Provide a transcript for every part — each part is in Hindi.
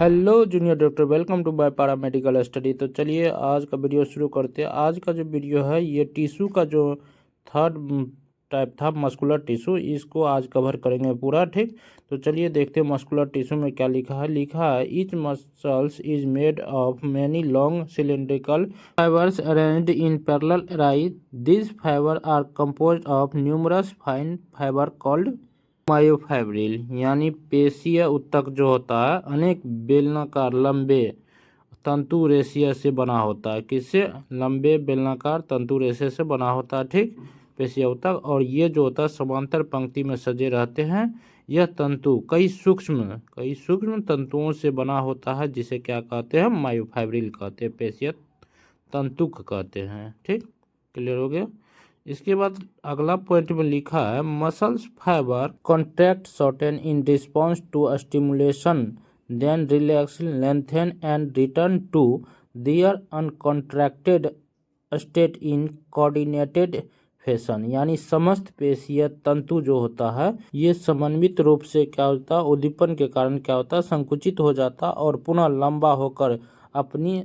Hello junior doctor, welcome to by paramedical study. तो चलिए आज का वीडियो शुरू करते हैं। आज का जो वीडियो है ये टिश्यू का जो थर्ड टाइप था मस्कुलर टिश्यू, इसको आज कवर करेंगे पूरा। ठीक, तो चलिए देखते हैं मस्कुलर टिश्यू में क्या लिखा है each muscles is made of many long cylindrical fibres arranged in parallel array. This fibre are composed of numerous fine fibre called myofibril. यानी पेशीय ऊतक जो होता है अनेक बेलनाकार लंबे तंतु रेशे से बना होता है। किससे? लंबे बेलनाकार तंतु रेशे से बना होता है। ठीक, पेशीय ऊतक। और ये जो होता है समांतर पंक्ति में सजे रहते हैं। यह तंतु कई सूक्ष्म तंतुओं से बना होता है, जिसे क्या कहते हैं? मायोफाइब्रिल कहते हैं, पेशीय तंतुक कहते हैं। ठीक, क्लियर हो गया। इसके बाद अगला पॉइंट में लिखा है muscles fibre contract shorten in response to stimulation then relax lengthen and return to their uncontracted state in coordinated fashion. यानी समस्त पेशीय तंतु जो होता है ये समन्वित रूप से क्या होता है? उद्दीपन के कारण क्या होता है? संकुचित हो जाता और पुनः लंबा होकर अपनी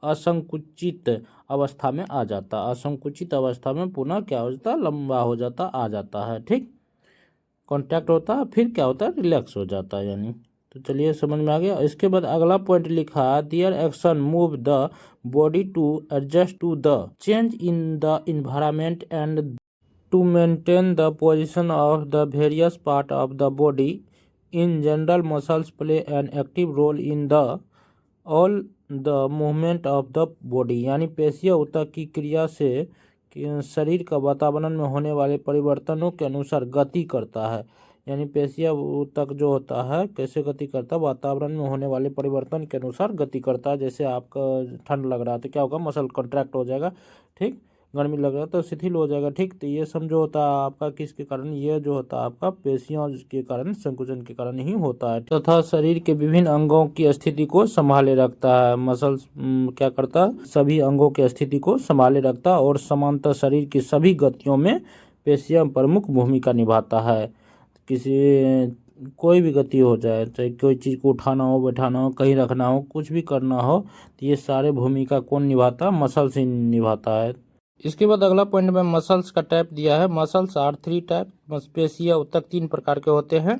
असंकुचित अवस्था में आ जाता। असंकुचित अवस्था में पुनः क्या हो जाता? लंबा हो जाता, आ जाता है। ठीक, कॉन्टैक्ट होता है, फिर क्या होता है? रिलैक्स हो जाता है। यानी तो चलिए समझ में आ गया। इसके बाद अगला पॉइंट लिखा है their action move the body to adjust to the change in the environment and to maintain the position of the various part of the body. In general muscles play an active role in the all the movement of the body. यानी पेशीय ऊतक की क्रिया से शरीर का वातावरण में होने वाले परिवर्तनों के अनुसार गति करता है। यानी पेशीय ऊतक जो होता है कैसे गति करता है? वातावरण में होने वाले परिवर्तन के अनुसार गति करता है। जैसे आपका ठंड लग रहा है तो क्या होगा? मसल कॉन्ट्रैक्ट हो जाएगा। ठीक, गर्मी लग रहा है तो शिथिल हो जाएगा। ठीक, तो ये समझो होता है आपका किसके कारण? ये जो होता है आपका पेशियों के कारण, संकुचन के कारण ही होता है। तथा शरीर के विभिन्न अंगों की स्थिति को संभाले रखता है। मसल्स क्या करता है? सभी अंगों की स्थिति को संभाले रखता है और समांतर शरीर की सभी गतियों में पेशियां प्रमुख भूमिका निभाता है। किसी कोई भी गति हो जाए, चाहे कोई चीज़ को उठाना हो, बैठाना हो, कहीं रखना हो, कुछ भी करना हो, तो ये सारे भूमिका कौन निभाता है? मसल्स ही निभाता है। इसके बाद अगला पॉइंट में मसल्स का टाइप दिया है। Muscles are 3 type. पेशियां ऊतक 3 प्रकार के होते हैं।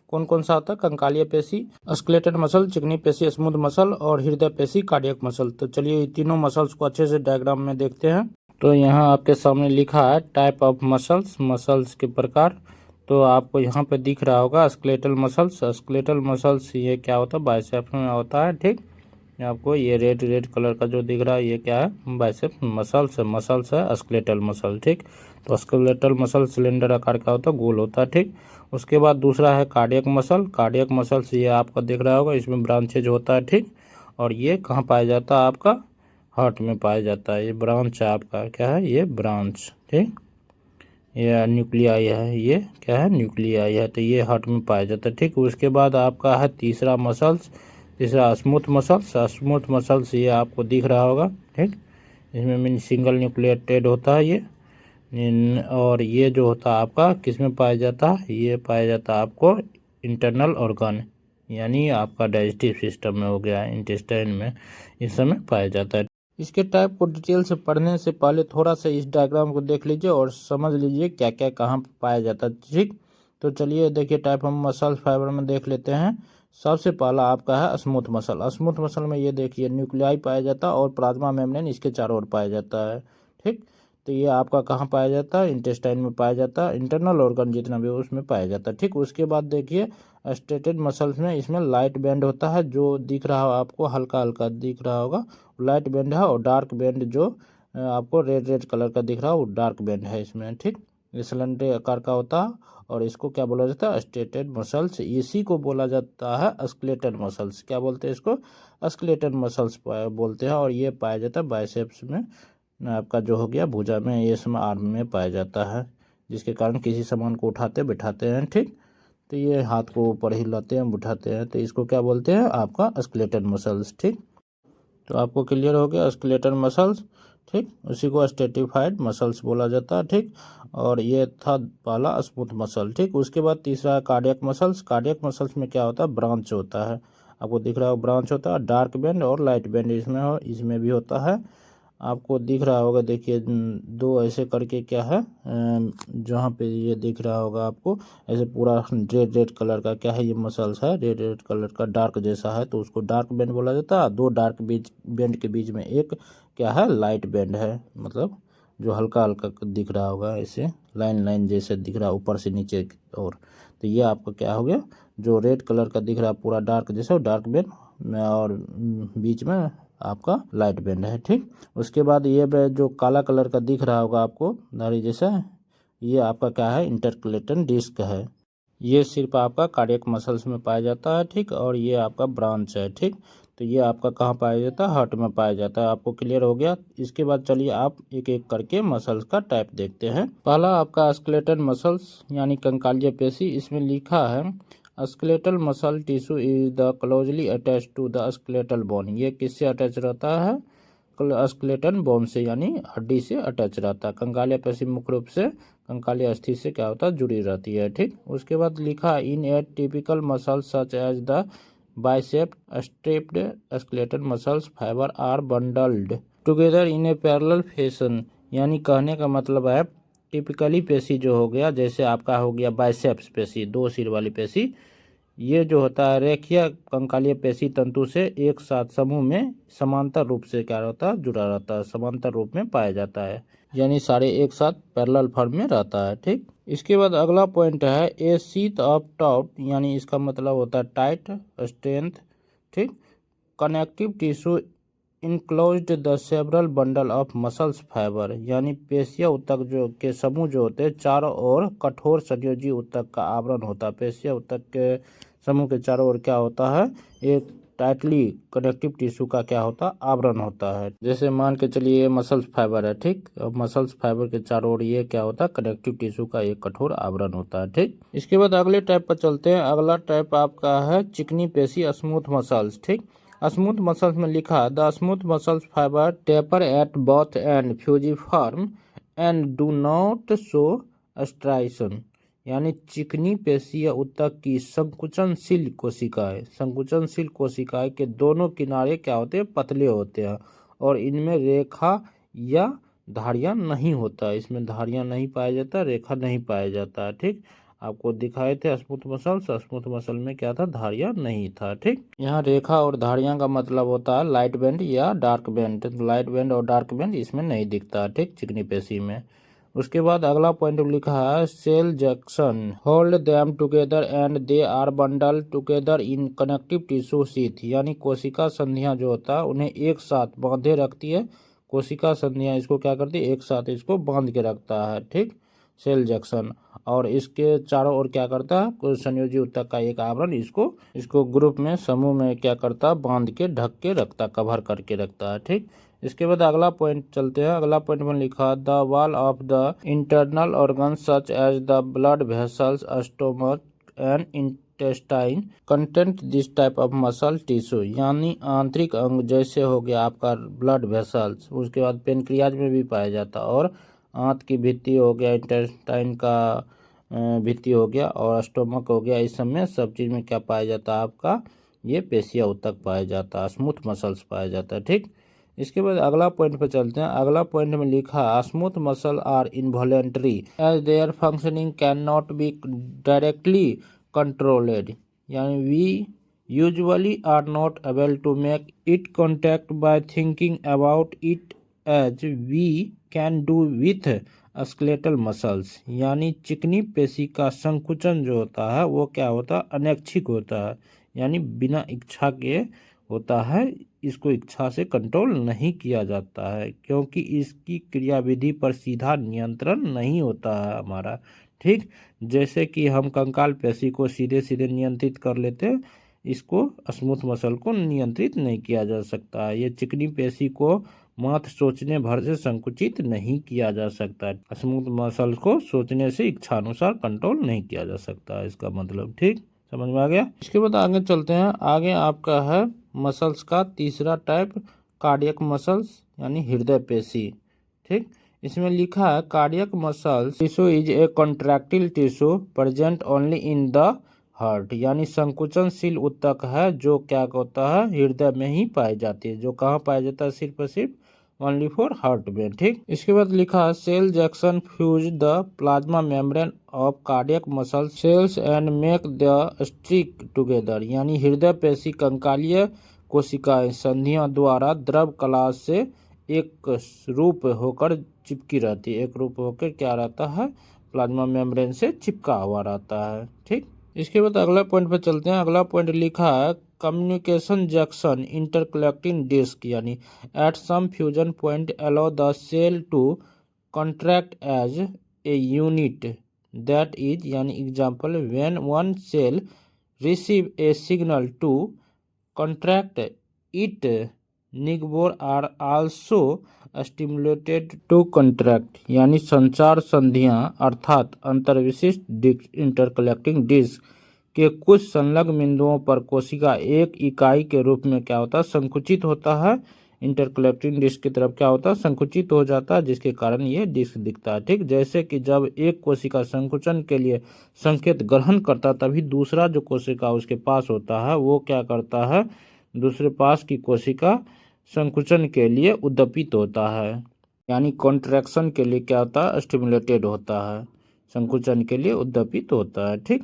कौन कौन सा होता है? कंकालीय पेशी, स्केलेटल मसल, चिकनी पेशी, स्मूथ मसल और हृदय पेशी, कार्डियक मसल। तो चलिए तीनों मसल्स को अच्छे से डायग्राम में देखते हैं। तो यहाँ आपके सामने लिखा है टाइप ऑफ मसल्स, मसल्स के प्रकार। तो आपको यहाँ पे दिख रहा होगा स्केलेटल मसल्स। स्केलेटल मसल्स ये क्या होता है? बाइसेप्स में होता है। ठीक, आपको ये रेड कलर का जो दिख रहा है ये क्या है? बाइसेप्स मसल्स है स्केलेटल मसल। ठीक, तो स्केलेटल मसल सिलेंडर आकार का होता है, गोल होता है। ठीक, उसके बाद दूसरा है कार्डियक मसल। कार्डियक मसल्स ये आपका दिख रहा होगा, इसमें ब्रांचेज होता है। ठीक, और ये कहाँ पाया जाता है? आपका हार्ट में पाया जाता है। ये ब्रांच है आपका, क्या है? ये ब्रांच। ठीक, ये न्यूक्लियाई है, ये क्या है? न्यूक्लियाई है। तो ये हार्ट में पाया जाता है। ठीक, उसके बाद आपका है तीसरा स्मूथ मसल्स। स्मूथ मसल्स ये आपको दिख रहा होगा। ठीक, इसमें मीन सिंगल न्यूक्लिएटेड होता है ये। और ये जो होता है आपका किस में पाया जाता है? ये पाया जाता है आपको इंटरनल ऑर्गन, यानी आपका डाइजेस्टिव सिस्टम में हो गया, इंटेस्टाइन में इस समय पाया जाता है। इसके टाइप को डिटेल से पढ़ने से पहले थोड़ा सा इस डायग्राम को देख लीजिए और समझ लीजिए क्या क्या कहाँ पाया जाता है। ठीक, तो चलिए देखिए टाइप हम मसल फाइबर में देख लेते हैं। सबसे पहला आपका है स्मूथ मसल। स्मूथ मसल में ये देखिए न्यूक्लियाई पाया जाता है और प्लाज्मा मेम्ब्रेन इसके चारों ओर पाया जाता है। ठीक, तो ये आपका कहाँ पाया जाता है? इंटेस्टाइन में पाया जाता है, इंटरनल ऑर्गन जितना भी उसमें पाया जाता है। ठीक, उसके बाद देखिए स्ट्रेटेड मसल्स में इसमें लाइट बैंड होता है, जो दिख रहा हो आपको, हल्का हल्का दिख रहा होगा, लाइट बैंड है। और डार्क बैंड जो आपको रेड कलर का दिख रहा है वो डार्क बैंड है इसमें। ठीक, ये सिलेंडर आकार का होता है और इसको क्या बोला जाता है? Striated muscles. इसी को बोला जाता है स्केलेटल मसल्स। क्या बोलते हैं इसको? स्केलेटल मसल्स बोलते हैं। और ये पाया जाता है बाइसेप्स में, आपका जो हो गया भुजा में, ये समय आर्म में पाया जाता है, जिसके कारण किसी सामान को उठाते बैठाते हैं। ठीक, तो ये हाथ को ऊपर हिलाते हैं उठाते हैं, तो इसको क्या बोलते हैं? आपका स्केलेटल मसल्स। ठीक, तो आपको क्लियर हो गया स्केलेटल मसल्स। ठीक, उसी को स्ट्रेटिफाइड मसल्स बोला जाता है। ठीक, और ये था पहला स्मूथ मसल। ठीक, उसके बाद तीसरा है कार्डियक मसल्स। कार्डियक मसल्स में क्या होता है? ब्रांच होता है आपको दिख रहा होगा ब्रांच होता है, डार्क बैंड और लाइट बैंड इसमें भी होता है। आपको दिख रहा होगा, देखिए दो ऐसे करके क्या है, जहाँ पे ये दिख रहा होगा आपको ऐसे पूरा रेड रेड कलर का क्या है, ये मसल्स है रेड रेड कलर का डार्क जैसा है, तो उसको डार्क बैंड बोला जाता है। दो डार्क बैंड के बीच में एक क्या है, लाइट बैंड है, मतलब जो हल्का हल्का दिख रहा होगा, ऐसे लाइन लाइन जैसे दिख रहा है ऊपर से नीचे और। तो ये आपका क्या हो गया, जो रेड कलर का दिख रहा है पूरा डार्क जैसा डार्क बैंड में, और बीच में आपका लाइट बैंड है। ठीक, उसके बाद ये जो काला कलर का दिख रहा होगा आपको नारी जैसा, ये आपका क्या है, इंटरकलेटन डिस्क है। ये सिर्फ आपका कार्डियक मसल्स में पाया जाता है। ठीक, और ये आपका ब्रांच है। ठीक, तो ये आपका कहाँ पाया जाता है, हार्ट में पाया जाता है। आपको क्लियर हो गया। इसके बाद चलिए आप एक एक करके मसल्स का टाइप देखते हैं। पहला आपका स्केलेटल मसल्स यानी कंकालीय पेशी। इसमें लिखा है skeletal muscle tissue is the closely attach to the skeletal bone. ये किससे अटैच रहता है, स्केलेटन बोन से, यानी हड्डी से अटैच रहता है। कंकालीय पेशी मुख्य रूप से कंकालीय अस्थि से क्या होता है, जुड़ी रहती है। ठीक, उसके बाद लिखा in a typical muscles such as the biceps striped skeletal muscles fibre are bundled together in a parallel fashion. यानी कहने का मतलब है टिपिकली पेशी जो हो गया, जैसे आपका हो गया बाइसेप्स पेशी, दो सिर वाली पेशी, ये जो होता है रेखीय कंकालीय पेशी तंतु से एक साथ समूह में समांतर रूप से क्या रहता है, जुड़ा रहता है, समांतर रूप में पाया जाता है, यानी सारे एक साथ पैरेलल फॉर्म में रहता है। ठीक, इसके बाद अगला पॉइंट है ए शीथ ऑफ टाउट, यानी इसका मतलब होता है टाइट स्ट्रेंथ। ठीक, connective tissue enclosed the several bundle of muscles fibre, यानी पेशिया ऊतक जो के समूह जो होते हैं चारों ओर कठोर संयोजी ऊतक का आवरण होता है। पेशिया ऊतक के समूह के चारों ओर क्या होता है, एक टाइटली कनेक्टिव टिश्यू का क्या होता है, आवरण होता है। जैसे मान के चलिए ये मसल्स फाइबर है। ठीक, अब मसल्स फाइबर के चारों ओर ये क्या होता है, कनेक्टिव टिश्यू का एक कठोर आवरण होता है। ठीक, इसके बाद अगले टाइप पर चलते हैं। अगला टाइप आपका है चिकनी पेशी स्मूथ मसल्स। ठीक, स्मूथ मसल्स में लिखा the smooth muscles fibre taper at both and fusiform and do not show striation, यानी चिकनी पेशीय ऊतक की संकुचनशील कोशिकाएं के दोनों किनारे क्या होते हैं, पतले होते हैं, और इनमें रेखा या धारियां नहीं होता है। इसमें धारियां नहीं पाया जाता, रेखा नहीं पाया जाता है। ठीक, आपको दिखाए थे स्मूथ मसल में क्या था, धारियां नहीं था। ठीक, यहाँ रेखा और धारियां का मतलब होता है लाइट बैंड या डार्क बैंड। लाइट बैंड और डार्क बैंड इसमें नहीं दिखता। ठीक, चिकनी पेशी में। उसके बाद अगला पॉइंट लिखा है cell junction hold them together and they are bundle together in connective tissue sheath, यानी कोशिका संधियां जो होता है उन्हें एक साथ बांधे रखती है। कोशिका संधियां इसको क्या करती है, एक साथ इसको बांध के रखता है। ठीक, सेल जंक्शन, और इसके चारों ओर क्या करता है, कुछ संयोजी ऊतक का एक आवरण इसको ग्रुप में समूह में क्या करता है, बांध के ढक के रखता, कवर करके रखता है। ठीक, इसके बाद अगला पॉइंट चलते हैं। अगला पॉइंट में लिखा the wall of the internal organ such as the blood vessels stomach and intestine content this type of muscle tissue, यानी आंतरिक अंग जैसे हो गया आपका ब्लड वेसल्स, उसके बाद पेनक्रियाज में भी पाया जाता है, और आंत की भित्ति हो गया, इंटेस्टाइन का भित्ति हो गया, और स्टोमक हो गया, इस सब में सब चीज़ में क्या पाया जाता है, आपका ये पेशिया ऊतक पाया जाता है, स्मूथ मसल्स पाया जाता है। ठीक, इसके बाद अगला पॉइंट पर चलते हैं। अगला पॉइंट में लिखा smooth muscle are involuntary as their functioning can not be directly controlled, यानी we usually are not able to make it contact by thinking about it as we can do with skeletal muscles, यानी चिकनी पेशी का संकुचन जो होता है वो क्या होता है, अनैच्छिक होता है, यानी बिना इच्छा के होता है। इसको इच्छा से कंट्रोल नहीं किया जाता है, क्योंकि इसकी क्रियाविधि पर सीधा नियंत्रण नहीं होता है हमारा। ठीक, जैसे कि हम कंकाल पेशी को सीधे सीधे नियंत्रित कर लेते हैं, इसको स्मूथ मसल को नियंत्रित नहीं किया जा सकता है। ये चिकनी पेशी को मात्र सोचने भर से संकुचित नहीं किया जा सकता है। स्मूथ मसल को सोचने से इच्छानुसार कंट्रोल नहीं किया जा सकता है, इसका मतलब। ठीक, समझ में आ गया। इसके बाद आगे चलते हैं। आगे आपका है मसल्स का तीसरा टाइप कार्डियक मसल्स, यानी हृदय पेशी। ठीक, इसमें लिखा है cardiac muscles tissue is a contractile tissue present only in the heart, यानी संकुचनशील ऊतक है जो क्या होता है, हृदय में ही पाई जाती है। जो कहाँ पाया जाता है, सिर्फ और सिर्फ ओनली फॉर हार्ट में। ठीक, इसके बाद लिखा है cell junction fuse the plasma membrane of cardiac muscle cells and make the stick together, यानी हृदय पेशी कंकालीय कोशिकाएं संधियों द्वारा द्रव कला से एक रूप होकर चिपकी रहती है। एक रूप होकर क्या रहता है, प्लाज्मा मेम्ब्रेन से चिपका हुआ रहता है। ठीक, इसके बाद अगला पॉइंट पे चलते हैं। अगला पॉइंट लिखा है कम्युनिकेशन जंक्शन इंटरकलेक्टिंग डिस्क, यानी at some fusion point allow the cell to contract as a unit that is, यानी example when one cell receive a signal to contract it neighbour are also stimulated to contract, यानी संचार संधियां अर्थात अंतर्विशिष्ट डिस्क इंटरकलेक्टिंग डिस्क के कुछ संलग्न बिंदुओं पर कोशिका एक इकाई के रूप में क्या होता है, संकुचित होता है। इंटरकलेक्टिंग डिस्क की तरफ क्या होता है, संकुचित हो जाता है, जिसके कारण ये डिस्क दिखता है। ठीक, जैसे कि जब एक कोशिका संकुचन के लिए संकेत ग्रहण करता है तभी दूसरा जो कोशिका उसके पास होता है वो क्या करता है, दूसरे पास की कोशिका संकुचन के लिए उद्दीपित होता है, यानी कॉन्ट्रैक्शन के लिए क्या होता है, स्टिमुलेटेड होता है, संकुचन के लिए उद्दीपित होता है। ठीक,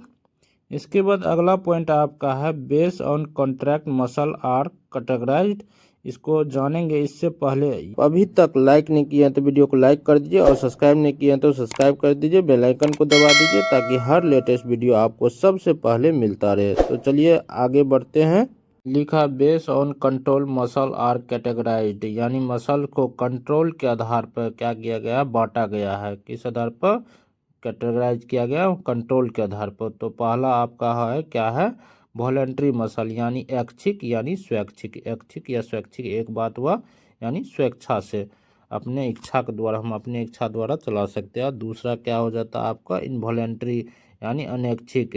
इसके बाद अगला पॉइंट आपका है base on contract muscle are categorised, इसको जानेंगे। इससे पहले अभी तक लाइक नहीं किए हैं तो वीडियो को लाइक कर दीजिए और सब्सक्राइब नहीं किए हैं तो सब्सक्राइब कर दीजिए, बेल आइकन को दबा दीजिए ताकि हर लेटेस्ट वीडियो आपको सबसे पहले मिलता रहे। तो चलिए आगे बढ़ते हैं। लिखा base on control muscle are categorised, यानी मसल को कंट्रोल के आधार पर क्या किया गया, बांटा गया है। किस आधार पर कैटेगराइज किया गया, कंट्रोल के आधार पर। तो पहला आपका है क्या है, वॉलेंट्री मसल, यानी ऐच्छिक यानी स्वैच्छिक, ऐच्छिक या स्वैच्छिक एक बात हुआ, यानी स्वेच्छा से अपने इच्छा के द्वारा, हम अपने इच्छा द्वारा चला सकते हैं। दूसरा क्या हो जाता है आपका इनवॉलेंट्री, यानी अनैच्छिक,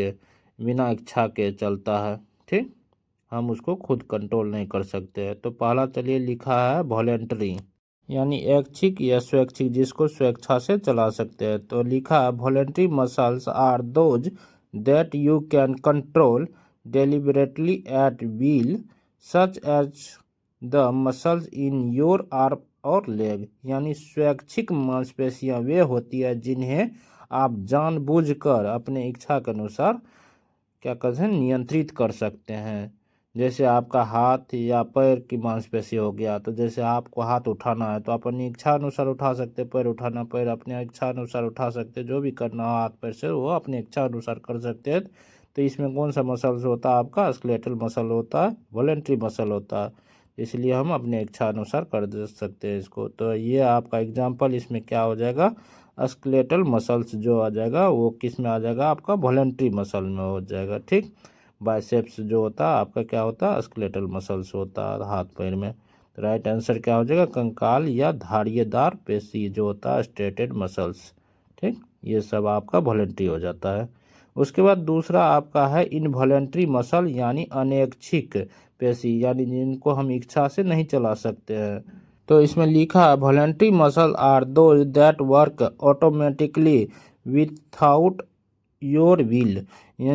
बिना इच्छा के चलता है। ठीक, हम उसको खुद कंट्रोल नहीं कर सकते हैं। तो पहला चलिए लिखा है वॉलेंट्री, यानी ऐच्छिक या स्वैच्छिक, जिसको स्वेच्छा से चला सकते हैं। तो लिखा है voluntary muscles are those that you can control deliberately at will such as the muscles in your arm और लेग, यानी स्वैच्छिक मांसपेशियां वे होती है जिन्हें आप जानबूझकर अपने इच्छा के अनुसार क्या करते हैं, नियंत्रित कर सकते हैं। जैसे आपका हाथ या पैर की मांसपेशी हो गया, तो जैसे आपको हाथ उठाना है तो अपनी इच्छा अनुसार उठा सकते, पैर उठाना पैर अपने इच्छा अनुसार उठा सकते, जो भी करना हो हाथ पैर से वो अपने इच्छा अनुसार कर सकते हैं। तो इसमें कौन सा मसल्स होता है आपका, स्केलेटल मसल होता है, वॉलेंट्री मसल होता है, इसलिए हम अपने इच्छा अनुसार कर दे सकते हैं इसको। तो ये आपका एग्जाम्पल इसमें क्या हो जाएगा, स्केलेटल मसल्स जो आ जाएगा वो किस में आ जाएगा, आपका वॉलेंट्री मसल में हो जाएगा। ठीक, बाइसेप्स जो होता है आपका क्या होता है, स्केलेटल मसल्स होता है हाथ पैर में। तो राइट आंसर क्या हो जाएगा, कंकाल या धारियेदार पेशी जो होता है स्ट्रेटेड मसल्स। ठीक, ये सब आपका वॉलेंट्री हो जाता है। उसके बाद दूसरा आपका है इनवॉलेंट्री मसल, यानी अनैच्छिक पेशी, यानी जिनको हम इच्छा से नहीं चला सकते हैं। तो इसमें लिखा है voluntary muscle are those that work automatically without your will,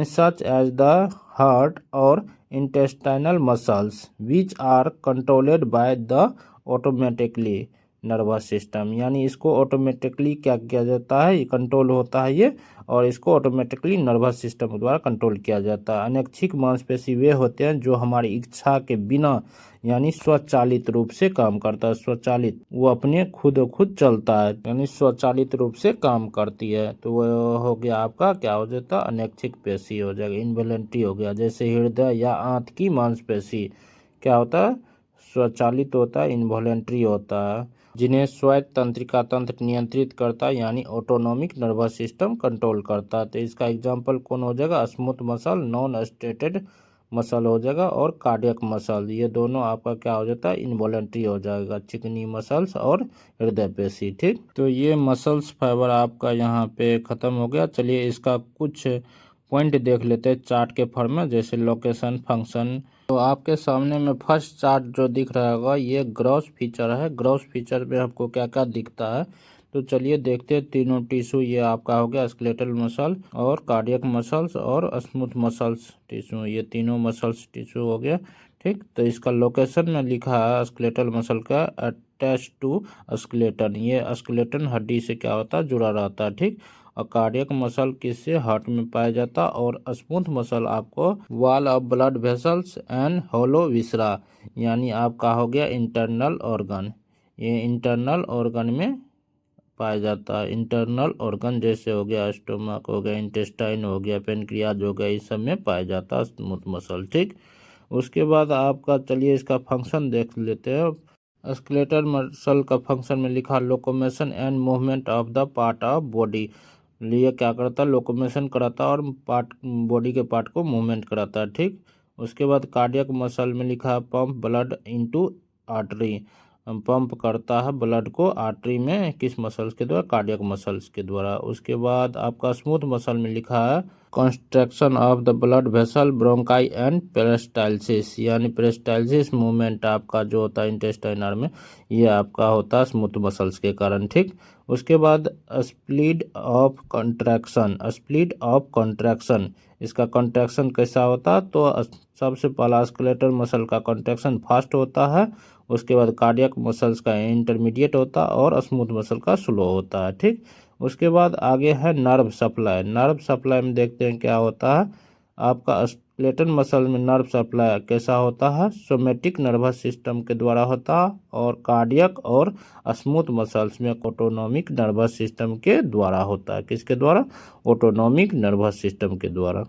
such as the heart or intestinal muscles which are controlled by the automatically nervous system, यानी इसको ऑटोमेटिकली क्या किया जाता है, कंट्रोल होता है ये, और इसको ऑटोमेटिकली नर्वस सिस्टम द्वारा कंट्रोल किया जाता है। अनैच्छिक मांसपेशी वे होते हैं जो हमारी इच्छा के बिना यानी स्वचालित रूप से काम करता है, स्वचालित, वो अपने खुद चलता है, यानी स्वचालित रूप से काम करती है। तो वो हो गया आपका क्या हो जाता है, अनैच्छिक पेशी हो जाएगा, इनवॉलेंट्री हो गया। जैसे हृदय या आंत की मांसपेशी क्या होता है, स्वचालित होता है, इनवॉलेंट्री होता है, जिन्हें स्वायत्त तंत्रिका तंत्र नियंत्रित करता है, यानी ऑटोनोमिक नर्वस सिस्टम कंट्रोल करता है। तो इसका एग्जाम्पल कौन हो जाएगा, smooth muscle, non stated muscle हो जाएगा, और कार्डियक मसल, ये दोनों आपका क्या हो जाता है, इनवॉलेंट्री हो जाएगा, चिकनी मसल्स और हृदय पेशी। ठीक, तो ये मसल्स फाइबर आपका यहाँ पे खत्म हो गया। चलिए इसका कुछ पॉइंट देख लेते हैं चार्ट के फॉर्म में, जैसे लोकेशन, फंक्शन। तो आपके सामने में फर्स्ट चार्ट जो दिख रहा होगा ये ग्रॉस फीचर है। ग्रॉस फीचर में आपको क्या क्या दिखता है, तो चलिए देखते हैं तीनों टिश्यू। ये आपका हो गया स्केलेटल मसल और कार्डियक मसल्स और स्मूथ मसल्स टिश्यू, ये तीनों मसल्स टिश्यू हो गया। ठीक, तो इसका लोकेशन में लिखा है स्केलेटल मसल का अटैच टू स्केलेटन, ये स्केलेटन हड्डी से क्या होता है, जुड़ा रहता है। ठीक, और कार्डियक मसल किससे, हार्ट में पाया जाता है। और स्मूथ मसल आपको wall of blood vessels and hollow viscera, यानी आपका हो गया इंटरनल ऑर्गन, ये इंटरनल ऑर्गन में पाया जाता है। इंटरनल ऑर्गन जैसे हो गया स्टोमक हो गया, इंटेस्टाइन हो गया, पेनक्रियाज हो गया, इस सब में पाया जाता है स्मूथ मसल। ठीक, उसके बाद आपका चलिए इसका फंक्शन देख लेते हैं। स्केलेटल मसल का फंक्शन में लिखा locomotion and movement of the part of body, लिए क्या करता है, लोकोमोशन कराता है और पार्ट बॉडी के पार्ट को मूवमेंट कराता है। ठीक, उसके बाद कार्डियक मसल में लिखा है pump blood into artery, pump करता है ब्लड को आर्टरी में, किस मसल्स के द्वारा, कार्डियक मसल्स के द्वारा। उसके बाद आपका स्मूथ मसल में लिखा है construction of the blood vessel bronchi and peristalsis, यानी पेरिस्टाल्सिस मूवमेंट आपका जो होता है इंटेस्टाइनर में, ये आपका होता है स्मूथ मसल्स के कारण। ठीक, उसके बाद speed of contraction, speed of contraction, इसका कंट्रैक्शन कैसा होता है, तो सबसे पहला स्केलेटल मसल का कंट्रैक्शन फास्ट होता है, उसके बाद कार्डियक मसल्स का इंटरमीडिएट होता है और स्मूथ मसल का स्लो होता है। ठीक, उसके बाद आगे है नर्व सप्लाई। नर्व सप्लाई में देखते हैं क्या होता है, आपका स्केलेटल मसल में नर्व सप्लाई कैसा होता है, सोमेटिक नर्वस सिस्टम के द्वारा होता है, और कार्डियक और स्मूथ मसल्स में ऑटोनॉमिक नर्वस सिस्टम के द्वारा होता है। किसके द्वारा, ऑटोनॉमिक नर्वस सिस्टम के द्वारा।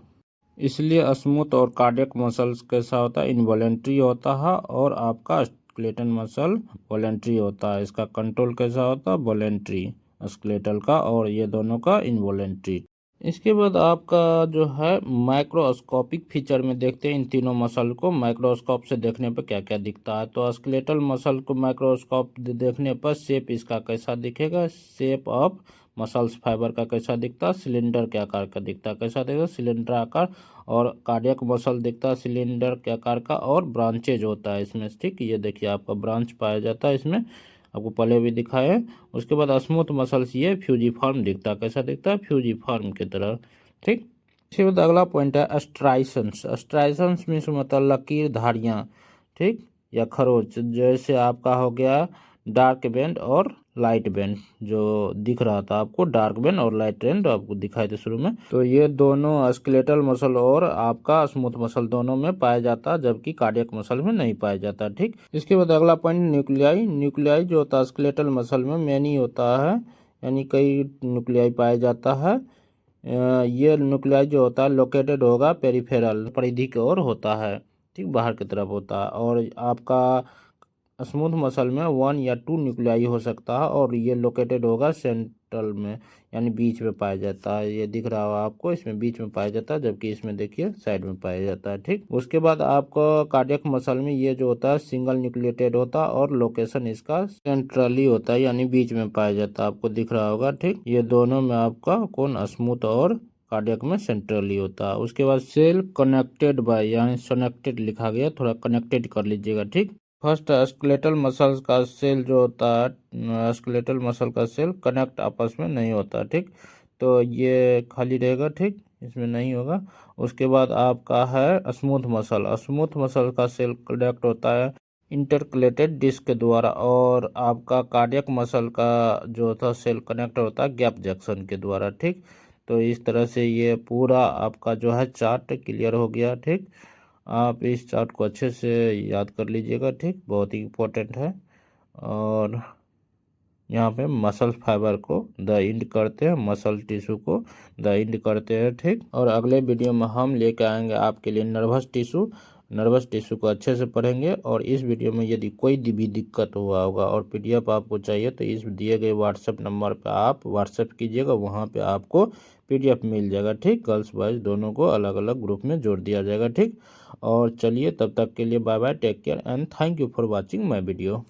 इसलिए स्मूथ और कार्डियक मसल्स कैसा होता है, इनवॉलेंट्री होता है, और आपका स्केलेटल मसल वॉलेंट्री होता है। इसका कंट्रोल कैसा होता है, वॉलेंट्री स्केलेटल का, और ये दोनों का इनवॉलेंट्री। इसके बाद आपका जो है माइक्रोस्कोपिक फीचर में देखते हैं इन तीनों मसल को माइक्रोस्कोप से देखने पर क्या क्या दिखता है। तो स्केलेटल मसल को माइक्रोस्कोप देखने पर शेप इसका कैसा दिखेगा, शेप ऑफ मसल्स फाइबर का कैसा दिखता है, सिलेंडर के आकार का दिखता है, कैसा दिखेगा, सिलेंडर आकार। और कार्डियक मसल दिखता है सिलेंडर के आकार का, और ब्रांचेज होता है इसमें। ठीक, ये देखिए आपका ब्रांच पाया जाता है इसमें, आपको पहले भी दिखाया है। उसके बाद स्मूथ मसल्स ये फ्यूजीफॉर्म दिखता है, कैसा दिखता है, फ्यूजीफॉर्म की तरह। ठीक, इसके बाद अगला पॉइंट है स्ट्राइशंस। स्ट्राइशंस मीन्स मतलब लकीर धारियाँ, ठीक, या खरोच, जैसे आपका हो गया डार्क बैंड और लाइट बैंड, जो दिख रहा था आपको डार्क बैंड और लाइट बैंड आपको दिखाई थे शुरू में। तो ये दोनों स्केलेटल मसल और आपका स्मूथ मसल दोनों में पाया जाता है, जबकि कार्डियक मसल में नहीं पाया जाता। ठीक, इसके बाद अगला पॉइंट न्यूक्लियाई। न्यूक्लियाई जो होता है स्केलेटल मसल में मैनी होता है, यानी कई न्यूक्लियाई पाया जाता है। ये न्यूक्लियाई जो होता है लोकेटेड होगा पेरिफेरल, परिधि की ओर होता है। ठीक, बाहर की तरफ होता है। और आपका स्मूथ मसल में 1 या 2 न्यूक्लियाई हो सकता है, और ये लोकेटेड होगा सेंट्रल में, यानी बीच में पाया जाता है। ये दिख रहा होगा आपको, इसमें बीच में पाया जाता है, जबकि इसमें देखिए साइड में पाया जाता है। ठीक, उसके बाद आपको कार्डियक मसल में ये जो होता है सिंगल न्यूक्लिएटेड होता है, और लोकेशन इसका सेंट्रली होता है, यानी बीच में पाया जाता है, आपको दिख रहा होगा। ठीक, ये दोनों में आपका कौन, स्मूथ और कार्डियक में सेंट्रली होता है। उसके बाद सेल कनेक्टेड बाय, यानी कनेक्टेड लिखा गया, थोड़ा कनेक्टेड कर लीजिएगा। ठीक, फर्स्ट स्केलेटल मसल्स का सेल जो होता है, स्केलेटल मसल का सेल कनेक्ट आपस में नहीं होता। ठीक, तो ये खाली रहेगा। ठीक, इसमें नहीं होगा। उसके बाद आपका है स्मूथ मसल। स्मूथ मसल का सेल कनेक्ट होता है इंटरकलेटेड डिस्क के द्वारा, और आपका कार्डियक मसल का जो होता है सेल कनेक्ट होता है गैप जंक्शन के द्वारा। ठीक, तो इस तरह से ये पूरा आपका जो है चार्ट क्लियर हो गया। ठीक, आप इस चार्ट को अच्छे से याद कर लीजिएगा। ठीक, बहुत ही इम्पोर्टेंट है। और यहाँ पे मसल फाइबर को द इंड करते हैं, मसल टिश्यू को द इंड करते हैं। ठीक, और अगले वीडियो में हम लेके आएंगे आपके लिए नर्वस टिश्यू। नर्वस टिश्यू को अच्छे से पढ़ेंगे, और इस वीडियो में यदि कोई भी दिक्कत हुआ होगा और पीडीएफ आपको चाहिए, तो इस दिए गए व्हाट्सएप नंबर पर आप व्हाट्सएप कीजिएगा, वहाँ पे आपको पीडीएफ मिल जाएगा। ठीक, गर्ल्स बॉयज़ दोनों को अलग अलग ग्रुप में जोड़ दिया जाएगा। ठीक, और चलिए तब तक के लिए bye bye, take care and thank you for watching my video.